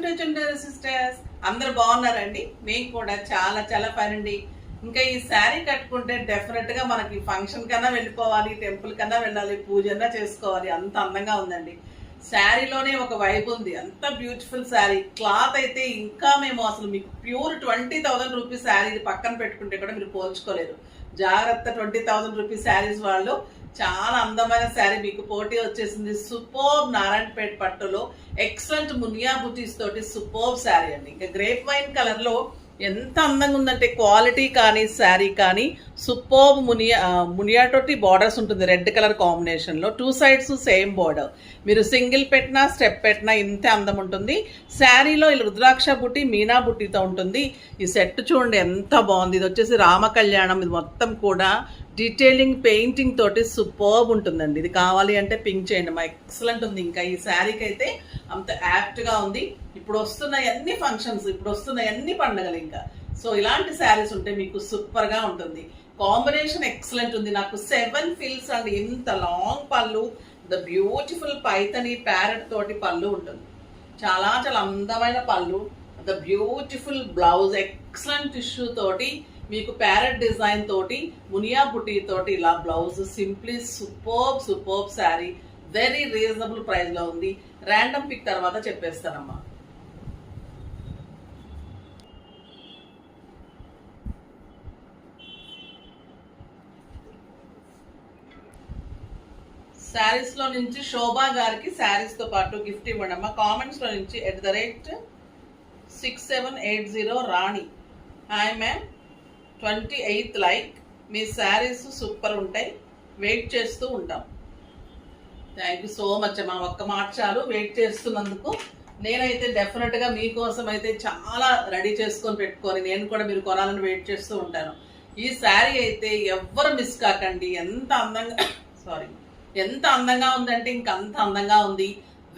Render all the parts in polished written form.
To Chunduru sisters. అందరు బాగున్నారండి? మేము కూడా చాలా చాలా ఫైన్ అండి. ఇంకా ఈ శారీ కట్టుకుంటే డెఫినెట్ గా మనకి ఫంక్షన్ కన్నా వెళ్ళిపోవాలి, టెంపుల్ కన్నా వెళ్ళాలి, పూజన్నా చేసుకోవాలి, అంత అందంగా ఉందండి. శారీలోనే ఒక వైబ్ ఉంది, అంత బ్యూటిఫుల్ శారీ. క్లాత్ అయితే ఇంకా మేము అసలు మీకు ప్యూర్ 20,000 రూపీస్ శారీ పక్కన పెట్టుకుంటే కూడా మీరు పోల్చుకోలేరు. జాగ్రత్త 20,000 రూపీస్ శారీస్ వాళ్ళు చాలా అందమైన శారీ మీకు పోటీ వచ్చేసింది. సూపర్బ్ నారాయణపేట పట్టులో ఎక్సలెంట్ మునియా బుటీస్ తోటి సూపర్బ్ శారీ అండి. ఇంకా గ్రేప్ వైన్ కలర్ లో ఎంత అందంగా ఉందంటే క్వాలిటీ కానీ శారీ కానీ సూపర్బ్ మునియా తోటి బార్డర్స్ ఉంటుంది రెడ్ కలర్ కాంబినేషన్ లో. 2 సైడ్స్ సేమ్ బార్డర్. మీరు సింగిల్ పెట్టినా స్టెప్ పెట్టినా ఇంతే అందం ఉంటుంది. శారీలో రుద్రాక్ష బుట్టి మీనా బుట్టితో ఉంటుంది. ఈ సెట్ చూడండి ఎంత బాగుంది. ఇది వచ్చేసి రామ కళ్యాణం. ఇది మొత్తం కూడా డీటెయిలింగ్ పెయింటింగ్ తోటి సూపర్బ్ ఉంటుందండి. ఇది కావాలి అంటే పింక్ చేయండి మా, ఎక్సలెంట్ ఉంది. ఇంకా ఈ శారీకి అయితే అంత యాప్ట్ గా ఉంది. ఇప్పుడు వస్తున్న అన్ని ఫంక్షన్స్, ఇప్పుడు వస్తున్న అన్ని పండుగలు ఇంకా. సో ఇలాంటి శారీస్ ఉంటే మీకు సూపర్ గా ఉంటుంది. కాంబినేషన్ ఎక్సలెంట్ ఉంది. నాకు 7 ఫిల్స్ అండి, ఇంత లాంగ్ పళ్ళు, ద బ్యూటిఫుల్ పైతని ప్యారెట్ తోటి పళ్ళు ఉంటుంది. చాలా చాలా అందమైన పళ్ళు, the beautiful blouse excellent tissue తోటి మీకు ప్యారెట్ డిజైన్ తోటి మునియా బుటీ తోటి ఇలా blouse. Simply superb sari. Very reasonable price లో ఉంది. ర్యాండమ్ పిక్ తర్వాత చెప్పేస్తానమ్మా. శారీస్ లో నుంచి శోభా గారికి శారీస్ తో పాటు గిఫ్ట్ ఇవ్వండి అమ్మా. కామెంట్స్ లో నుంచి @6780 Rani. Hi ma'am, 28th like. మీ శారీస్ సూపర్ ఉంటాయి, వెయిట్ చేస్తూ ఉంటాం. థ్యాంక్ యూ సో మచ్ అమ్మా. ఒక్క మాట చాలు వెయిట్ చేస్తున్నందుకు. నేనైతే డెఫినెట్ గా మీకోసం అయితే చాలా రెడీ చేసుకొని పెట్టుకొని నేను కూడా మీరు కొనాలని వెయిట్ చేస్తూ ఉంటాను. ఈ శారీ అయితే ఎవ్వరు మిస్ కాకండి. ఎంత అందంగా ఉందంటే ఇంక అంత అందంగా ఉంది.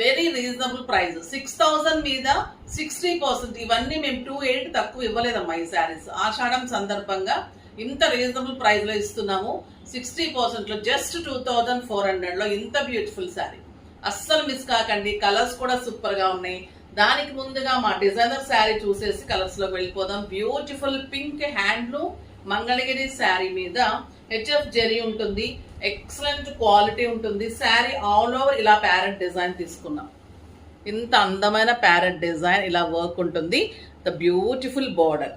Very reasonable price. 6,000 మీద 60%. ఇవన్నీ మేము 2,800 తక్కువ ఇవ్వలేదమ్మా. ఈ శారీస్ ఆషాఢం సందర్భంగా ఇంత రీజనబుల్ ప్రైస్ లో ఇస్తున్నాము. 60% లో జస్ట్ 2,400 లో ఇంత బ్యూటిఫుల్ శారీ. అస్సలు మిస్ కాకండి. కలర్స్ కూడా సూపర్ గా ఉన్నాయి. దానికి ముందుగా మా డిజైనర్ శారీ చూసేసి కలర్స్ లోకి వెళ్ళిపోదాం. Beautiful pink handloom Mangalagiri sari మీద హెచ్ఎఫ్ జెరీ ఉంటుంది. ఎక్సలెంట్ క్వాలిటీ ఉంటుంది. శారీ ఆల్ ఓవర్ ఇలా ప్యారెట్ డిజైన్ తీసుకున్నాం. ఇంత అందమైన ప్యారెట్ డిజైన్, ఇలా వర్క్ ఉంటుంది. ద బ్యూటిఫుల్ బార్డర్,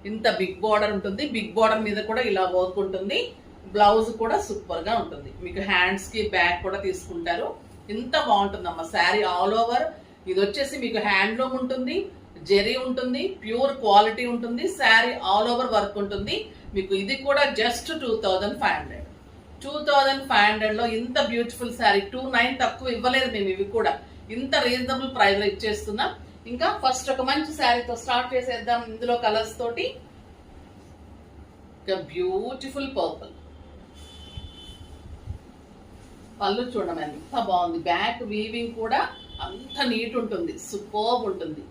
ఇంత బిగ్ బార్డర్ ఉంటుంది. బిగ్ బార్డర్ మీద కూడా ఇలా వర్క్ ఉంటుంది. బ్లౌజ్ కూడా సూపర్ గా ఉంటుంది. మీకు హ్యాండ్స్ కి బ్యాక్ కూడా తీసుకుంటారు. ఇంత బాగుంటుందమ్మా శారీ ఆల్ ఓవర్. ఇది వచ్చేసి మీకు హ్యాండ్లూమ్ ఉంటుంది, జెరీ ఉంటుంది, ప్యూర్ క్వాలిటీ ఉంటుంది. శారీ ఆల్ ఓవర్ వర్క్ ఉంటుంది. మీకు ఇది కూడా జస్ట్ 2,500. 2,500 లో ఇంత బ్యూటిఫుల్ శారీ. 2,900 తక్కువ ఇవ్వలేదు మేము. ఇవి కూడా ఇంత రీజనబుల్ ప్రైస్ లో ఇచ్చేస్తున్నాం. ఇంకా ఫస్ట్ ఒక మంచి శారీతో స్టార్ట్ చేసేద్దాం. ఇందులో కలర్స్ తోటి బ్యూటిఫుల్ పర్పుల్ పళ్ళు చూడడం ఎంత బాగుంది. బ్యాక్ వీవింగ్ కూడా అంత నీట్ ఉంటుంది, సూపర్బ్ ఉంటుంది.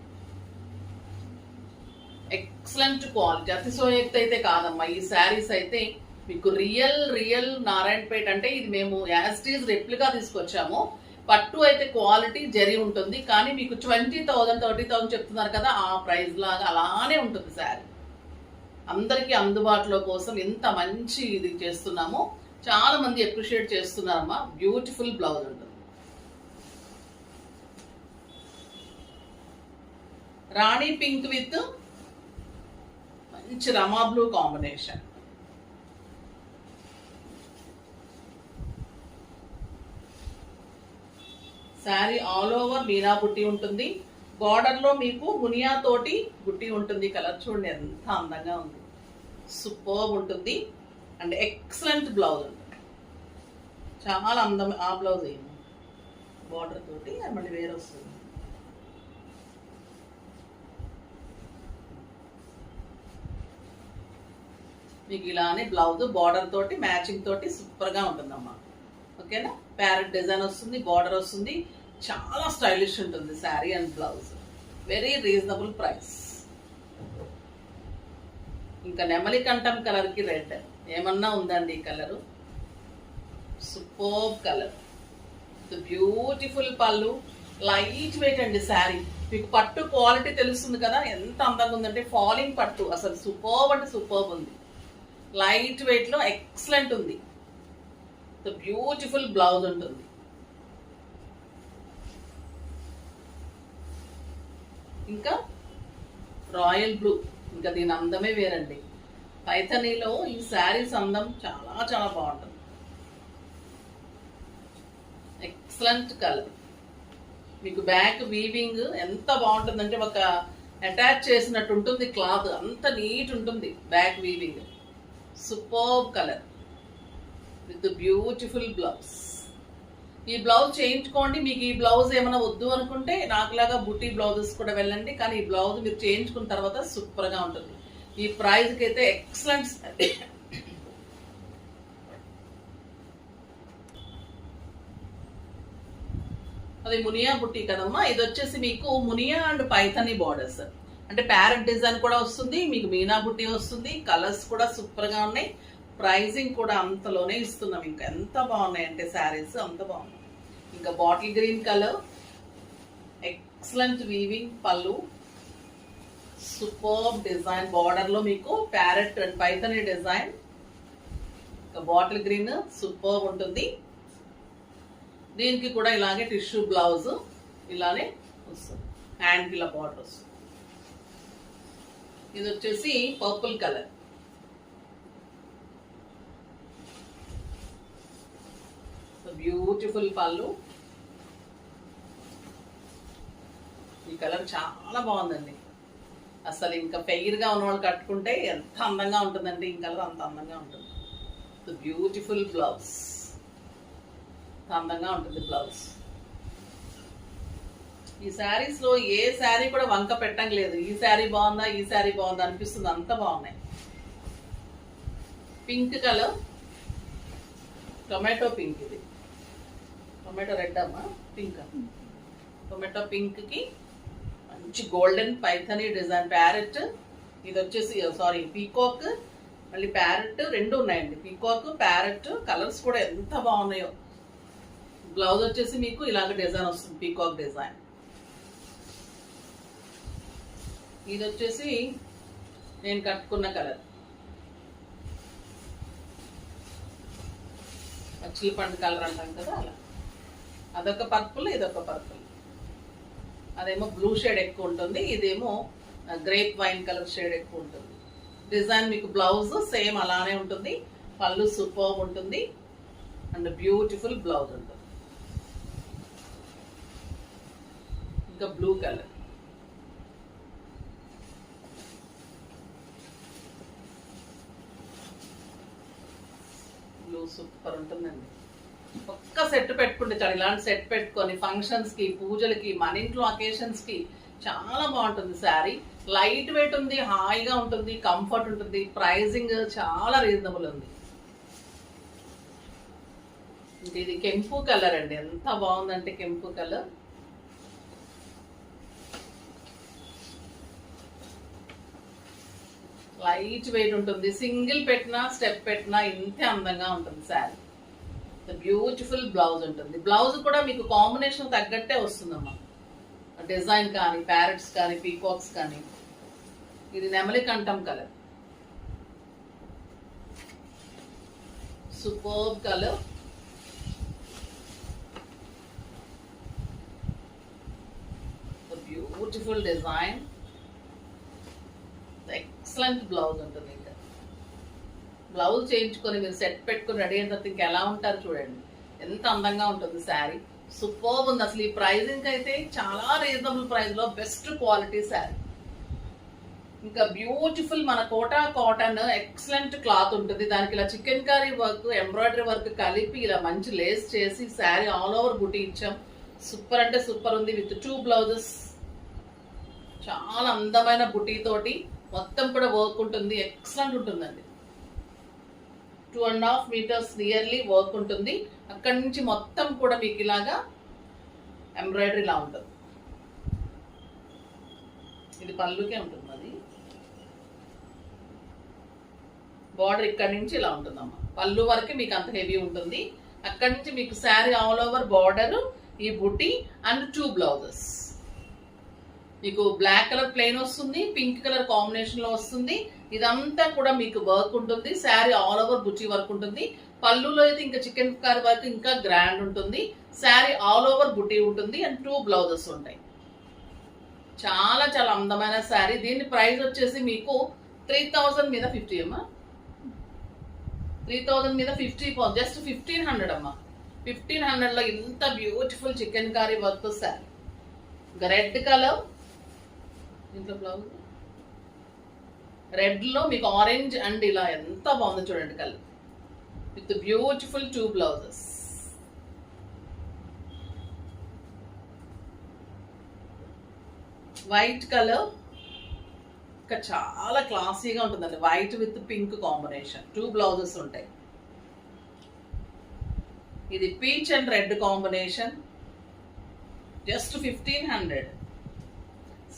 Excellent quality. అతిశయోక్తి అయితే కాదమ్మా. ఈ శారీస్ అయితే మీకు రియల్ నారాయణపేట అంటే ఇది మేము యాస్టీజ్ రెప్లికా తీసుకొచ్చాము. పట్టు అయితే క్వాలిటీ జరీ ఉంటుంది. కానీ మీకు 20,000 30,000 చెప్తున్నారు కదా, ఆ ప్రైస్ లాగా అలానే ఉంటుంది శారీ. అందరికీ అందుబాటులో కోసం ఇంత మంచి ఇది చేస్తున్నాము. చాలా మంది అప్రిషియేట్ చేస్తున్నారమ్మా. బ్యూటిఫుల్ బ్లౌజ్ ఉంటుంది. రాణి పింక్ విత్ మంచి Rama blue combination. Sari all over మీనా బుట్టి ఉంటుంది. బార్డర్ లో మీకు మునియా తోటి బుట్టి ఉంటుంది. కలర్ చూడండి ఎంత అందంగా ఉంది, సూపర్బ్ ఉంటుంది. అండ్ ఎక్సలెంట్ బ్లౌజ్ ఉంటుంది. చాలా అందం. ఆ బ్లౌజ్ ఏమో బార్డర్ తోటి మళ్ళీ వేరే వస్తుంది. మీకు ఇలానే బ్లౌజ్ బార్డర్ తోటి మ్యాచింగ్ తోటి సూపర్ గా ఉంటుందమ్మా. ఓకేనా? ప్యారెట్ డిజైన్ వస్తుంది, బార్డర్ వస్తుంది. చాలా స్టైలిష్ ఉంటుంది sari and blouse. Very reasonable price. ఇంకా నెమలి కంఠం కలర్ కి రెడ్ ఏమన్నా ఉందండి. ఈ కలరు సూపర్బ్ కలర్. బ్యూటిఫుల్ పళ్ళు, లైట్ వెయిట్ అండి శారీ. మీకు పట్టు క్వాలిటీ తెలుస్తుంది కదా ఎంత అందంగా ఉందంటే, ఫాలింగ్ పట్టు అసలు సూపర్బ్ అంటే సూపర్బ్ ఉంది. లైట్ వెయిట్ లో ఎక్సలెంట్ ఉంది. బ్యూటిఫుల్ బ్లౌజ్ ఉంటుంది. ఇంకా రాయల్ బ్లూ, ఇంకా దీని అందమే వేరండి. పైథనీలో ఈ శారీస్ అందం చాలా చాలా బాగుంటుంది. Excellent colour. మీకు బ్యాక్ వీవింగ్ ఎంత బాగుంటుందంటే ఒక అటాచ్ చేసినట్టు ఉంటుంది క్లాత్, అంత నీట్ ఉంటుంది back weaving. Superb colour with beautiful blouse. ఈ బ్లౌజ్ చేయించుకోండి. మీకు ఈ బ్లౌజ్ ఏమైనా వద్దు అనుకుంటే నాకులాగా బుటీ బ్లౌజెస్ కూడా వెళ్ళండి, కానీ ఈ బ్లౌజ్ మీరు చేయించుకున్న తర్వాత సూపర్గా ఉంటుంది. ఈ ప్రైస్కి అయితే ఎక్సలెంట్. అది మునియా బుట్టి కదమ్మా. ఇది వచ్చేసి మీకు మునియా అండ్ పైథనీ బార్డర్స్, అంటే ప్యారెట్ డిజైన్ కూడా వస్తుంది, మీకు మీనా బుట్టి వస్తుంది. కలర్స్ కూడా సూపర్ గా ఉన్నాయి. ప్రైజింగ్ కూడా అంతలోనే ఇస్తున్నాం. ఇంకా ఎంత బాగున్నాయి అంటే శారీస్ అంత బాగున్నాయి. ఇంకా bottle green colour, excellent weaving పళ్ళు, సూపర్ డిజైన్. బార్డర్ లో మీకు ప్యారెట్ అండ్ పైథనీ డిజైన్. ఇంకా బాటిల్ గ్రీన్ సూపర్ ఉంటుంది. దీనికి కూడా ఇలాగే టిష్యూ బ్లౌజ్ ఇలానే వస్తుంది, హ్యాండ్ ఇలా బార్డర్ వస్తుంది. ఇది వచ్చేసి పర్పుల్ కలర్. బ్యూటిఫుల్ పళ్ళు. ఈ కలర్ చాలా బాగుందండి. అసలు ఇంకా ఫెయిర్ గా ఉన్న వాళ్ళు కట్టుకుంటే ఎంత అందంగా ఉంటుందండి. ఈ కలర్ అంత అందంగా ఉంటుంది. బ్యూటిఫుల్ బ్లౌజ్, అందంగా ఉంటుంది బ్లౌజ్. ఈ శారీస్ లో ఏ శారీ కూడా వంక పెట్టలేదు. ఈ శారీ బాగుందా, ఈ శారీ బాగుందా అనిపిస్తుంది, అంత బాగున్నాయి. Pink colour, tomato pink. ఇది టొమాటో రెడ్ అమ్మా, పింక్. టొమాటో పింక్ కి మంచి గోల్డెన్ పైథనీ డిజైన్ ప్యారెట్. ఇది వచ్చేసి సారీ పీకాక్, మళ్ళీ ప్యారెట్ రెండు ఉన్నాయండి. పీకాక్ ప్యారెట్ కలర్స్ కూడా ఎంత బాగున్నాయో. బ్లౌజ్ వచ్చేసి మీకు ఇలాగ డిజైన్ వస్తుంది, పీకాక్ డిజైన్. ఇది వచ్చేసి నేను కట్టుకున్న కలర్ మచిలీ పండు కలర్ అంటాం కదా, అలా. అదొక పర్పుల్, ఇదొక పర్పుల్. అదేమో బ్లూ షేడ్ ఎక్కువ ఉంటుంది, ఇదేమో గ్రేప్ వైన్ కలర్ షేడ్ ఎక్కువ ఉంటుంది. డిజైన్ మీకు బ్లౌజ్ సేమ్ అలానే ఉంటుంది. పళ్ళు సూపర్ ఉంటుంది అండ్ బ్యూటిఫుల్ బ్లౌజ్ ఉంటుంది. ఇంకా బ్లూ కలర్, బ్లూ సూపర్ ఉంటుందండి. ఒక్క సెట్ పెట్టుకుంటే చాలు. ఇలాంటి సెట్ పెట్టుకొని ఫంక్షన్స్ కి, పూజలకి, మన ఇంట్లో అకేషన్స్ కి చాలా బాగుంటుంది శారీ. లైట్ వెయిట్ ఉంది, హాయిగా ఉంటుంది, కంఫర్ట్ ఉంటుంది. ప్రైజింగ్ చాలా రీజనబుల్ ఉంది. ఇది కెంపు కలర్ అండి, ఎంత బాగుందంటే కెంపు కలర్. లైట్ వెయిట్ ఉంటుంది. సింగిల్ పెట్టినా స్టెప్ పెట్టినా ఇంతే అందంగా ఉంటుంది శారీ. బ్యూటిఫుల్ బ్లౌజ్ ఉంటుంది. బ్లౌజ్ కూడా మీకు కాంబినేషన్ తగ్గట్టే వస్తుందమ్మా. డిజైన్ కానీ, ప్యారెట్స్ కానీ, పీకాక్స్ కానీ. ఇది నెమలి కంఠం colour, superb colour. Beautiful design, excellent blouse ఉంటుంది. ఇంకా బ్లౌజ్ చేయించుకొని మీరు సెట్ పెట్టుకుని రెడీ అయిన తర్వాత ఇంకా ఎలా ఉంటారు చూడండి, ఎంత అందంగా ఉంటుంది శారీ. సూపర్బ్ ఉంది. అసలు ఈ ప్రైజింగ్ అయితే చాలా రీజనబుల్ ప్రైస్ లో బెస్ట్ క్వాలిటీ శారీ. ఇంకా బ్యూటిఫుల్ మన కోటా కాటన్ ఎక్సలెంట్ క్లాత్ ఉంటుంది. దానికి ఇలా chicken curry work, embroidery work కలిపి ఇలా మంచి లేస్ చేసి శారీ ఆల్ ఓవర్ బుటీ ఇచ్చాం. సూపర్ అంటే సూపర్ ఉంది. విత్ 2 బ్లౌజెస్, చాలా అందమైన బుటీ తోటి మొత్తం కూడా వర్క్ ఉంటుంది. ఎక్సలెంట్ ఉంటుందండి. 2.5 మీటర్స్ నియర్లీ వర్క్ ఉంటుంది. అక్కడి నుంచి మొత్తం కూడా మీకు ఇలాగా ఎంబ్రాయిడరీ ఇలా ఉంటుంది. ఇది పళ్ళుకే ఉంటుంది. అది బార్డర్ ఇక్కడి నుంచి ఇలా ఉంటుందమ్మా. పళ్ళు వరకు మీకు అంత హెవీ ఉంటుంది. అక్కడి నుంచి మీకు శారీ ఆల్ ఓవర్ బార్డర్ ఈ బుటీ అండ్ 2 బ్లౌజెస్. మీకు బ్లాక్ కలర్ ప్లెయిన్ వస్తుంది, పింక్ కలర్ కాంబినేషన్ లో వస్తుంది. ఇదంతా కూడా మీకు వర్క్ ఉంటుంది. శారీ ఆల్ ఓవర్ బుటీ వర్క్ ఉంటుంది. పళ్ళులో అయితే ఇంకా చికెన్ కర్రీ వర్క్ ఇంకా గ్రాండ్ ఉంటుంది. శారీ ఆల్ ఓవర్ బుటీ ఉంటుంది అండ్ 2 బ్లౌజెస్ ఉంటాయి. చాలా చాలా అందమైన శారీ. దీని ప్రైస్ వచ్చేసి మీకు 3000 మీద 50 అమ్మా. 3000 మీద 50 జస్ట్ 1500 అమ్మా. 1500 లో ఇంత beautiful chikankari work sari. Red colour, ఇంట్లో బ్లౌజ్ రెడ్ లో మీకు ఆరెంజ్ అండ్ ఇలా ఎంత బాగుందో చూడండి colour with beautiful 2 blouses. White colour ఇంకా చాలా క్లాసీగా ఉంటుందండి. White with pink combination, 2 blouses ఉంటాయి. ఇది peach and red combination, just 1500.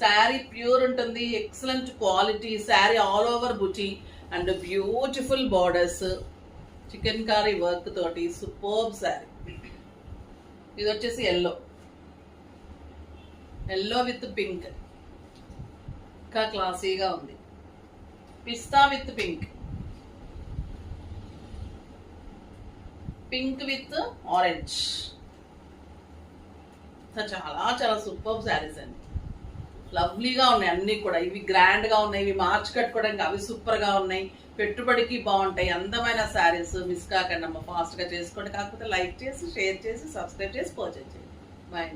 Sari pure ఉంటుంది, excellent quality. Sari all over బుటీ and beautiful borders, chikankari work తోటి సూపర్బ్ శారీ. ఇది వచ్చేసి ఎల్లో విత్ పింక్, ఇంకా క్లాసీగా ఉంది. పిస్తా with pink, pink with orange. చాలా చాలా సూపర్ శారీస్ అండి. లవ్లీగా ఉన్నాయి అన్ని కూడా. ఇవి గ్రాండ్ గా ఉన్నాయి, ఇవి మార్చ్ కట్టుకోవడానికి అవి సూపర్ గా ఉన్నాయి. పెట్టుబడికి బాగుంటాయి, అందమైన శారీస్. మిస్ కాకండి అమ్మ, ఫాస్ట్ గా చేసుకోండి. కాకపోతే లైక్ చేసి, షేర్ చేసి, సబ్స్క్రైబ్ చేసి పర్చేజ్ చేయండి. బాయ్.